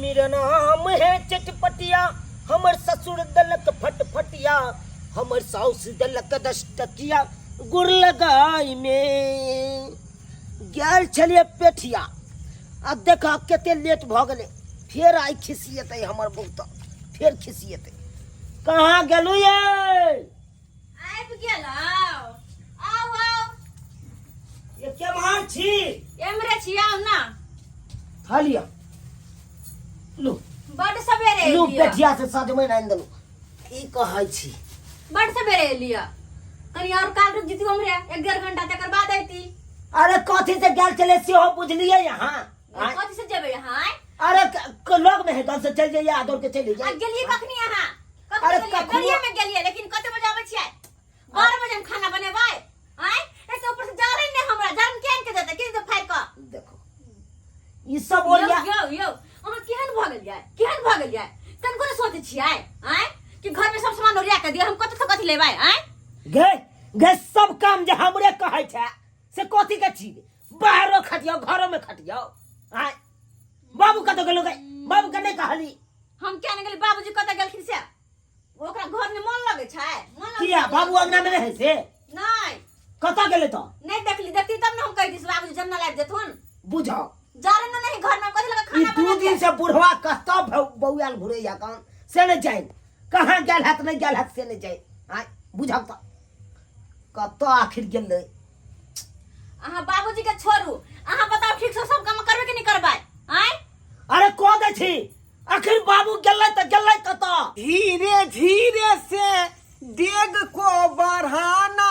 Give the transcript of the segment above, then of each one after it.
मेरा नाम है चटपटिया, हमर ससुर दलक फटफटिया, हमर साउस दलक 10 टकिया, गुड़ लगाई में गेल छलिए पेठिया। अब देखा केते लेट भ गेले, फिर आई खिसियते हमर बहुत, फिर खिसियते। कहाँ गेलू ये? आबि गेलौ। आउ आउ। ये केम्हर छी? एमरे छी, आउ ना। खा लिया। लो बड सवेरे लो एलिया। पेठिया से सजमै आनि देलू। की कहै छी? बड सवेरे एलिया। कनी और काल रुक जती हमरे 1.5 घंटा तकर बाद आइती। अरे कथी से गेल चले सेहो बुझलिए यहाँ? कथि से जेबै यहाँ? अरे लोग में है तो से चल जाइए, आदर के चले आ जाइए। गेलिए कखनी यहाँ? अरे गलिया में गेलिए, लेकिन कते बजे आबै छियै? 12 बजे हम खाना बनेबै। आय एते ऊपर से जारे ने हमरा जन्म केन के देते, कि दे फाड़ क। देखो ई सब ओरिया यो अहाँ केहन भ गेलियै? केहन भ गेलियै? कनको ने सोचै छियै? आय कि घर में सब सामान ओरिया के दिए, हम कत से कथि लेबै? आय गे गे सब काम जे हमरे कहै छै से कथी के छी? बाहरो खटियो घरो में खटियो। आय बाबू कत गेलो गे? बाबू के नहीं कहली? हम क्या ने गेली? बाबूजी कत गेलखिन से? ओकरा घर में मन लगे छै? मन लगे किया बाबू अंगना में रहे से? नहीं कत गेले तो? नहीं देखली, देखती तब ना हम कह दिस बाबूजी जन्ना लाइब देथुन। बुझाओ जारे ना नहीं घर में कथि लगा ई खाना 2 बना दिन से बुढ़वा कहता बौआल घुरैया कान से नहीं जाए। कहाँ गेल हाथ नहीं गेल हाथ से नहीं जाए। आय बुझाओ तो कत आखिर गेले? अहाँ बाबूजी के छोड़ू, अहाँ बताओ ठीक से सब काम करबे कि नहीं करबै? आय अरे को दे छी आखिर बाबू गेलै कत? धीरे धीरे से डेग को बढ़ाना,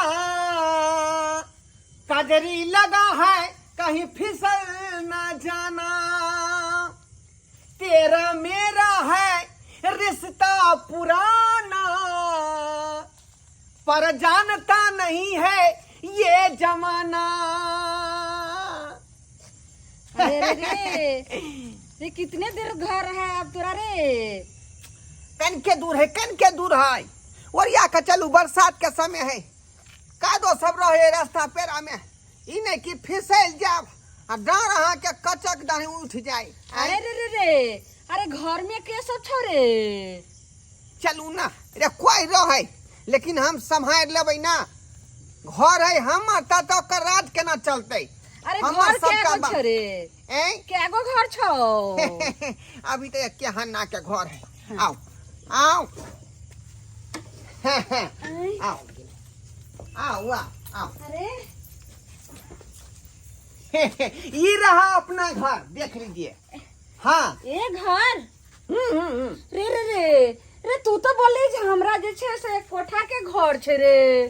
कजरी लगा है कहीं फिसल न जाना, तेरा मेरा है रिश्ता पुराना, पर जानता नहीं है ये जमाना। रे कितने देर घर है अब तोरा रे? कन के दूर है और या का चलू बरसात के समय है, कादो सब रहे रास्ता पेरा में, ई नहीं कि फिसल जाब आ डार अहाँ के कचक डाढ़ी उठ जाए। अरे रे अरे घर में के सब छो रे? चलू ना रे कोई रहे, लेकिन हम संभाल लेबै ना। घर है हमर तो कर राज केना चलते? अरे हमर घर सब के काम गो छो रे? केगो घर छो? अभी तो एक हन्ना के घर है। आओ आओ आओ आओ आओ। अरे ये रहा अपना घर, देख लीजिए। हाँ ए घर रे तू तो बोली जे हमरा जे छे से कोठा के घर छे रे।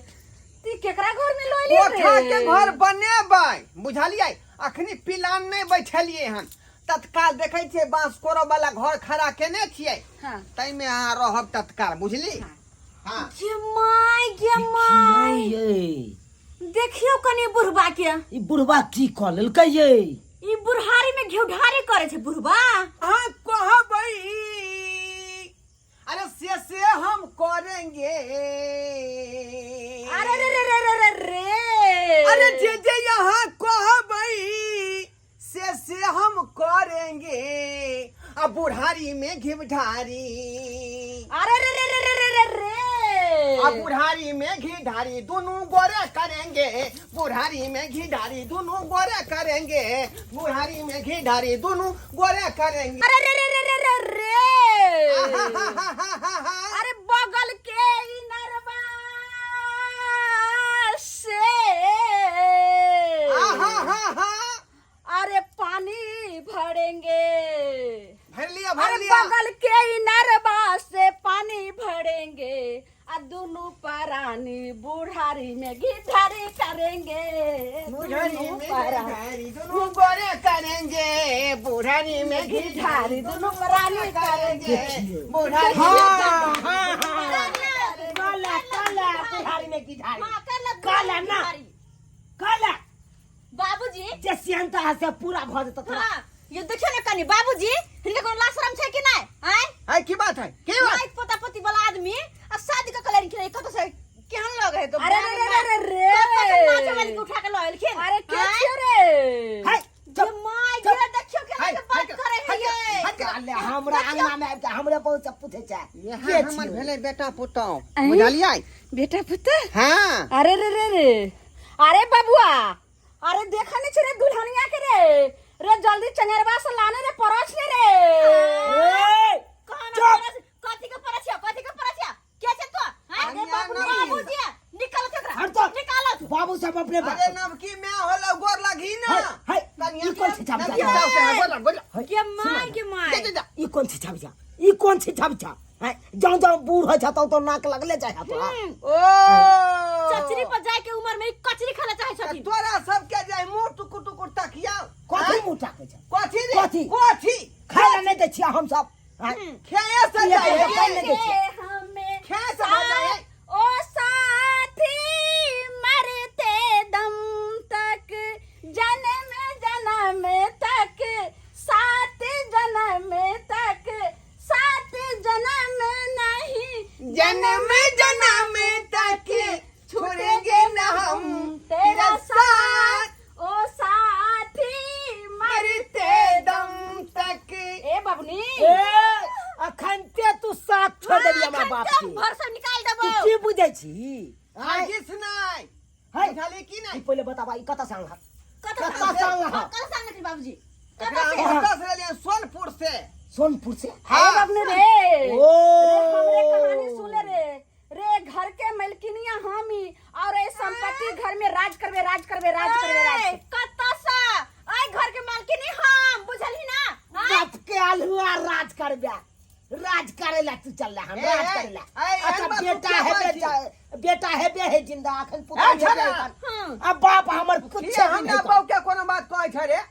ती केकरा घर में लइली रे? कोठा के घर बनेबै, बुझलियै? अखनी पिलान नहीं बैठलिए हन, तत्काल देखे छे बांस कोरो वाला घर खड़ा केने छियै। हां तै में अहाँ रहब तत्काल, बुझली? हाँ गे माय ये देखियो कनी बुढ़बा के। ई बुढ़वा की क लेलकै ये? ई बुढ़ारी में घेउढारी करे छे बुढ़बा। हाँ कहबै, अरे से हम करेंगे। अरे रे अरे जे यहाँ कहबै से हम करेंगे। अब बुढ़ारी में घिवढारी, अरे रे अब बुढ़ारी में घी ढारी दोनों गोरे करेंगे, बुढ़ारी में घी ढारी दोनों गोरे करेंगे, बुढ़ारी में घी ढारी दोनों गोरे करेंगे। अरे रे अरे बगल के इनरवा से अरे पानी भरेंगे। भर लिया अरे बगल के इनरवा से पानी भरेंगे, आ दोनों परानी बुढ़ारी में घिढारी करेंगे। बुढ़ारी दोनों में परानी घी दोनों गोरे करेंगे, बुढ़ारी में घी घिढारी दोनों परानी करेंगे। बुढ़ारी काला बुढ़ारी में की ढारी हां काला ना काला बाबूजी जे सियंता से पूरा भ जत तोरा। हां ये देखियो ना कनी बाबूजी, हिनके कोनो लाशरम छै कि नहीं? आय है की बात है? की बात? नाइट पोता पोती वाला आदमी आ शादी का कलर के कत से केहन लगे तो? अरे रे नाच वाली के उठा के लइलखिन। अरे के छियो रे? हाय जे माय जे देखियो के बात करे है ये। काले हम हमरा अंगना में आबि के हमरे बहुत से पूछे छै यहाँ के हमर छियै? भेले बेटा पुतौ अहीं? बुझलियै बेटा पुत्र हाँ अरे रे रे रे अरे बबुआ अरे देखा नहीं छे रे दुल्हनिया के रे जल्दी चंगेरवा से लाने रे परछ ले रे ए, कौन चुप! कथी के परछिया के छै तो अरे बाबू बाबू। बाबूजी निकालो तकरा हट तो। निकालो तू बाबू सब अपने अरे नवकी में होलो गोर लगी ना हाय हाय ई कौन से छाप नवकी जा साहब से बोला बोला के माय के माय जा ई कौन से छाप जा ई कौन से छाप जा हाय जाऊ जाऊ बूढ़ हो जाता तो नाक लगले जाय तो ओ चचरी पर जाए के उम्र में ई कचरी खाना चाहे छथिन तोरा सब के जाय मुंह टुकुर टुकुर तकिया कथी मुंह टाके छै कथी रे कथी? कथी खाय ले नहीं दे छियै हम सब हाय खेए से ये जाय तो खाय ले दे छियै हमें खेए से जाय ओ साथी मरते दम तक जन्म तक सात जन्म तक सात जन्म नहीं जन्म तक छोड़ेंगे न हम तेरा साथ ओ साथी मरते दम तक ए बबनी ए अखनते तू साथ छोड़ देली हमरा बाप के घर से निकाल तू देबो की बुझै छी हाय आगिस नहीं हाय खाली की ई नहीं पहिले बताबा ई कत सांग कत कत सांग कल सांग रे बाबूजी एकरा हम दस रहलिए सोनपुर से सोनपुर से ए बबनी रे ओ हमरे कहानी सुन रे घर के मलकिनिया हामी और ए संपत्ति घर में राज करबे कत सा आई घर के मालकिन हम बुझली ना बाप के अलहुआ राज करे ला तू चल रहा हम राज करे ला अच्छा बेटा है बे है जिंदा अखन पुता अच्छा है ना। अब बाप हमर कुछ ये हमरा बाऊ के कोनो बात कहै छै रे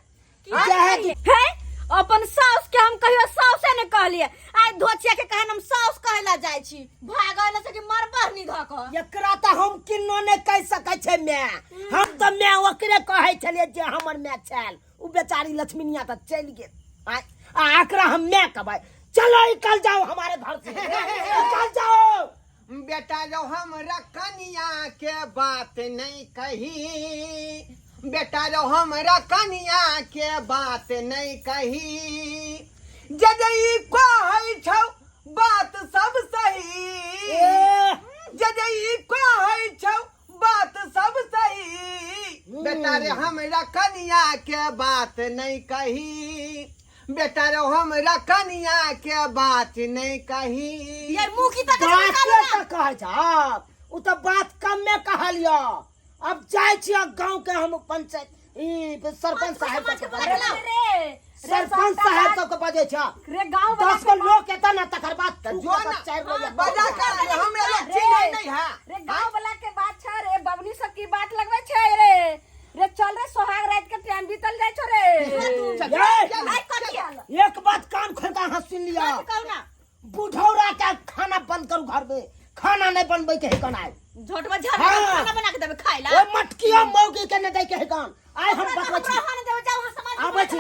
है अपन सास के हम कहियो सासे ने कहलिए आई धोचिया के कहन हम सास कहला जाय छी भागल से कि मरबर नि धक एकरा त हम किन्नो ने कह सकै छै मैं हम त मैं ओकरे कहै छलिए जे हमर मैं छल उ बेचारी लक्ष्मीनिया त चल गेल आ एकरा हम मैं कहबै चलो निकल जाओ हमारे घर से निकल जाओ बेटा जो हमरा कनिया के बात नहीं कही बेटा जो हमरा कनिया के बात नहीं कही जजई कहै छौ बात सब सही जजई कहै छौ बात सब सही बेटा रे हमरा कनिया के बात नहीं कही बेटा रे हमरा कनिया के बात नहीं कही यार मुंह की तक बात निकाल के कह जा उ त बात कम में कहलियो अब जाय छियै गांव के हम पंचायत ई सरपंच साहब के सरपंच साहब सब के बजे छ रे गांव 10 को लोग केता ना तकर बाद जो ना बजा कर हमरा लोग चिन्है नहीं है रे गांव वाला के बात छ रे बबनी सब की बात लगबै छै रे चल रे सोहाग रात के टाइम बीतल जाय छ रे आई कथी हाल एक बात कान खोल के हाथ सुन लिया कहू ना बुढ़ौरा का खाना बंद करू घर में खाना नहीं बनबै के है कनाय झोटवा झट हाँ। खाना बना के देबे खाइ ला ओ मटकिया मौगी के नहीं दे के है कान आइ हम बतबै छी खाना देबे जाओ समाज आबै छी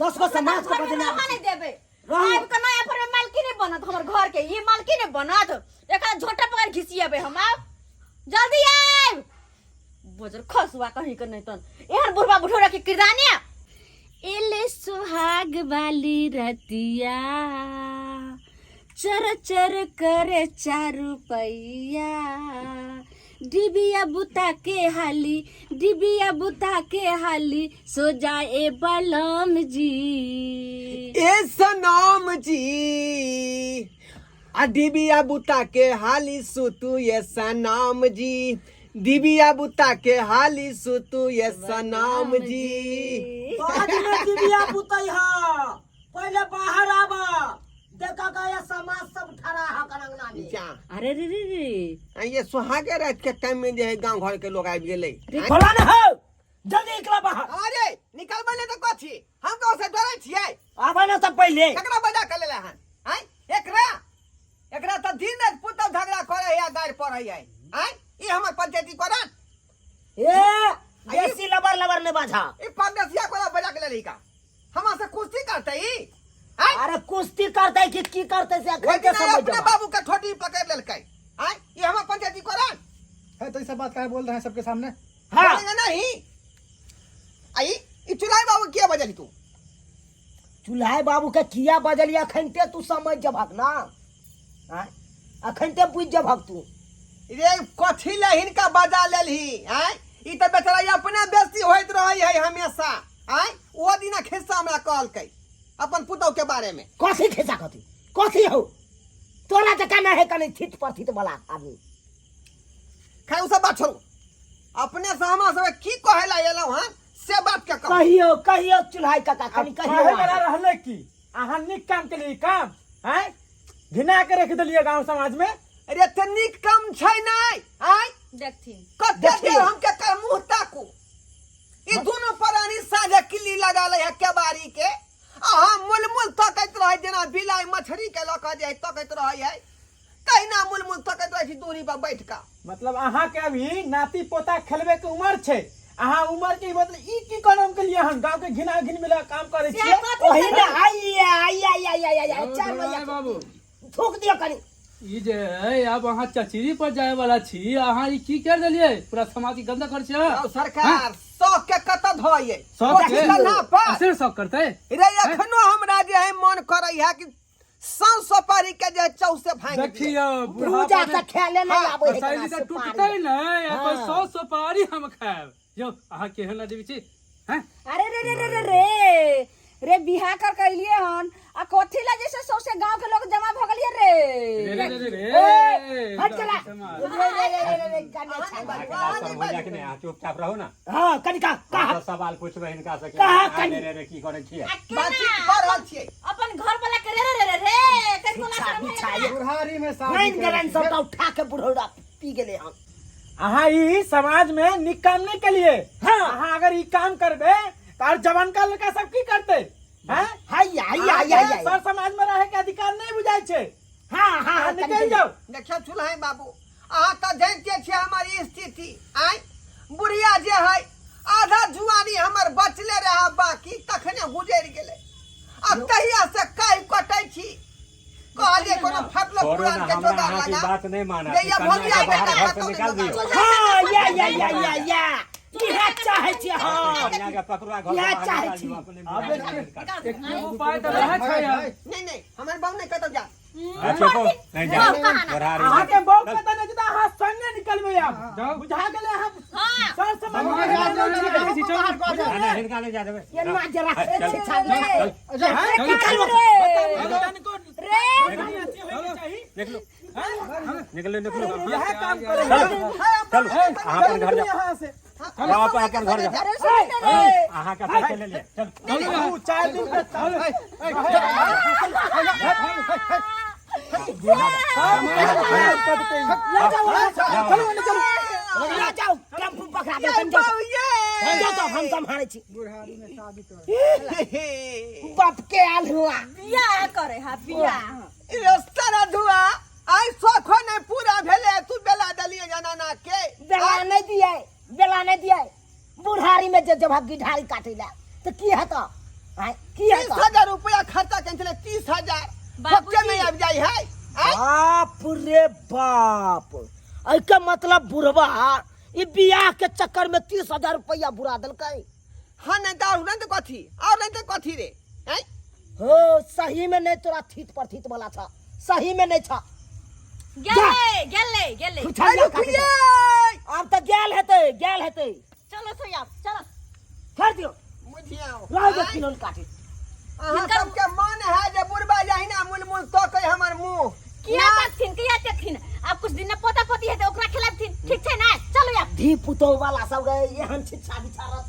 10 को समाज को बदले नहीं देबे रहू। आब के नया पर मालकी नहीं बनत हमर घर के ये मालकी नहीं बनत एकरा झोटा पकड़ घिसिएबे हम आब जल्दी आब बोजर खसुआ कहीं के नहीं तन एहन बुढ़वा बुढ़ौरा के किरदानिया एले सुहाग वाली रतिया चर चर करे 4 रुपैया डिबिया बुता के हाली सो जाए बलम जी ए सनम जी आ डिबिया बुता के हाली सुतु ये सनम जी डिबिया बुता के हाली सुतु ये सनम जी बाद में दिबिया पुतई हा पहले बाहर आवा देखा गया समाज सब ठरा हा करंगना में जा अरे रे रे रे आ ये सुहागे रात के टाइम में जे है गांव घर के लोग आबि गेलै खोला न हो जल्दी निकला बाहर अरे निकल बने तो कथी हम तो से डरै छियै आवा न सब पहले एकरा बजा के लेले हन हैं एकरा त दिन रात पुतौ झगड़ा करे या गाड़ पड़ै है हैं ई हमर पंचायती करन ए बेसी लबर ने बाजा ई परदेसिया कोला बजा के लेली का हमरा से कुश्ती करतै ई अरे कुश्ती करते की करते से ओइ के दिन समझ अपने बाबू का ठोटी पकड़ लेलकै हैं ई हमर पंचायती करन है तो ये सब बात काहे बोल रहे हैं सबके सामने? हां बोलेंगे नहीं आई ई चुनाव बाबू किया बजली तू चूल्हा बाबू के किया बजलिया अखनते तू समझ जबक ना आय अखनते बुझ जबक तू रे कथी ले हिनका बजा लेलही आय ई त बेचारा अपने बेइज्जती होइत रहै है हमेशा आय ओ दिना खिस्सा हमरा कहलकै अपन पुतौ के बारे में कथी खिसा कथी हो तोरा जका ना है कने थित पर थित वाला आदमी खाय उ सब बात छोड़ू अपने से हमरा सब की कहे ला एलौ हन से बात के कह कहियो चूल्हा काका कनी कहे कहियो बना रहले की अहाँ निक काम के लिए काम हैं घिना के रख दिलिए गांव समाज में। अरे त निक काम छै नै आय देखथिन कते देर हम के कर मुंह ताकू ई दोनों प्राणी साझे किल्ली लगा ले है केबाड़ी के अहाँ मुलमुल तकैत रहे जेना बिलाई मछली के लक जाय तकैत रहे है तहिना मुलमुल तकैत रहे छी दूरी पर बैठ का मतलब अहाँ के अभी नाती पोता खेलबे के उम्र छै अहाँ उम्र के मतलब ई की काम के लिए हम गांव के घिना घिन मिला काम करे छिए। ओही ना आई चार बजे बाबू थूक दियो कनी ई जे है अब अहाँ चचरी पर जाए वाला छी अहाँ ई की कर देलिए पूरा समाज की गंदा कर छिए। अब सरकार शौक के कत धोये शौक के? कन्हा पर ऐसे शौक करते रे एखनो हमरा जे है मन करे है कि सौ सुपारी के जे चौसे भांग देखियो पूजा से खेले नहीं आबे है शैली से टूटते नहीं अपन 100 सुपारी हम खाएब जो अहाँ केहन ना देवी छी हैं। अरे रे रे रे रे रे रे बिहा कर कैलिए हन आ कथी ला जैसे सौसे गांव के लोग जमा भ गलिए रे रे रे रे रे हट चला रे गाने छान चुपचाप रहो ना। हां कनी का तो सवाल पूछबे हिनका से कहा कि कनी? रे की करे छिए बातचीत कर रहल छियै अपन घर वाला के रे रे रे रे कनको ना शर्म बिछाइए बुढ़ारी में नहीं गरन सब उठा के बुढ़ौड़ा पी गेले हम अहाँ ई समाज में निक काम नहीं के लिए। हाँ। अहाँ अगर ई काम करबे तार जवान का लड़का सब की करते हैं हाय सर समाज में रहे के अधिकार नहीं बुझाई छे। हां अहाँ निकल जाओ। देखियो चुल्हा बाबू अहाँ त जानते छियै हमारी स्थिति आय बुढ़िया जे है आधा जुआनी हमर बचले रहा बाकी तखने गुजर गेले अब तहिया से काई कटै छी कहलिए कोनो फटलो छोड़ो पुरान ना के हमरा जोगाड़ अहाँ की लगा बात नहीं माना ये कन्या भोलिया के बाहर बेटा घर से निकाल दिए हां या इहा चाहे छी हां कन्या के पकड़वा घर से यहाँ बाहर चाहे निकाल छी। दियो अपने अब एक उपाय तो रहे छै यार। नहीं हमर बाबू नहीं कतौ जा अच्छा को नहीं जा बुढ़ारी अहाँ के बहु के तने जदा अहाँ संगे निकलबे अब जाओ बुझा गेले हम सर समाज में ना हिनका नहीं जा देबे ये ना जरा चल छान चल देख लो निकलो यह काम करे चल अहाँ अपन घर जा यहाँ से आप अपन घर जा अरे सुन रे अहाँ का पैसे ले लिए चल तू 4 दिन पे ले जाओ टेम्पू पकड़ा दे जाओ हम संभाले छी बुढ़ारी में शादी कर बाप के आल हुआ बियाह करे हा बियाह रास्ता धुआ आई सोखो नहीं पूरा भेले तू बेला दलिए जनाना के बेला नहीं दिए बुढ़ारी में जब गिठारी काटेला तो की हता की हता 30,000 रुपया खर्चा कैंसिल 30,000 बच्चे में अब जाई है बाप रे बाप ऐके मतलब बुढ़वा ई बियाह के चक्कर में 30,000 रुपया बुरा दलकै हाँ नहीं दारू नहीं तो कथी और नहीं तो कथी रे हैं हो सही में नहीं तोरा थीत पर थीत वाला था सही में नहीं था गेले खुछाइया काटे दे। अब तो गेल हेते चलो तो यार चलो छोड़ दियो मुझियाओ रह दे किलोन काटे अहाँ सबके मन है जे बुढ़बा जाहि ना मुलमुल तो कहे हमर मुंह किया तकथिन अब कुछ दिन में पोता पोती है तो ओकरा खिलाफथिन ठीक छै ना चलो यार धी पुतो वाला सब गए एहन शिक्षा विचारत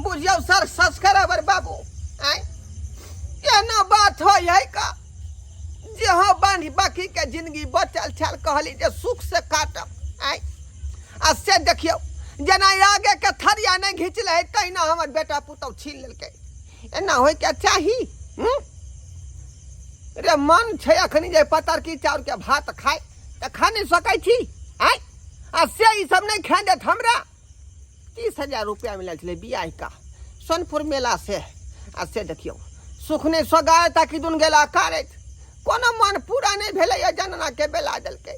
बुझियो सर सब्सक्राइबर बाबू आय ये ना बात हो है का जे हो बांधी बाकी के जिंदगी बचल छल कहली जे सुख से काटब आय आ से देखियो जना आगे के थरिया नहीं घिच ले तहिना हमर बेटा पुतौ छीन लेलकै एना होय के चाही रे मन छै अखनी जे पतर की चाउर के भात खाए त खा नहीं सकै छी आय आ से ई सब नहीं खा देत हमरा 30,000 रुपया मिलल छलै बियाह का सोनपुर मेला से आ से देखियो सुखने सोगाय ताकि दुन गेला कारैत कोनो मन पूरा नहीं भेलै जनना के बेला देलकै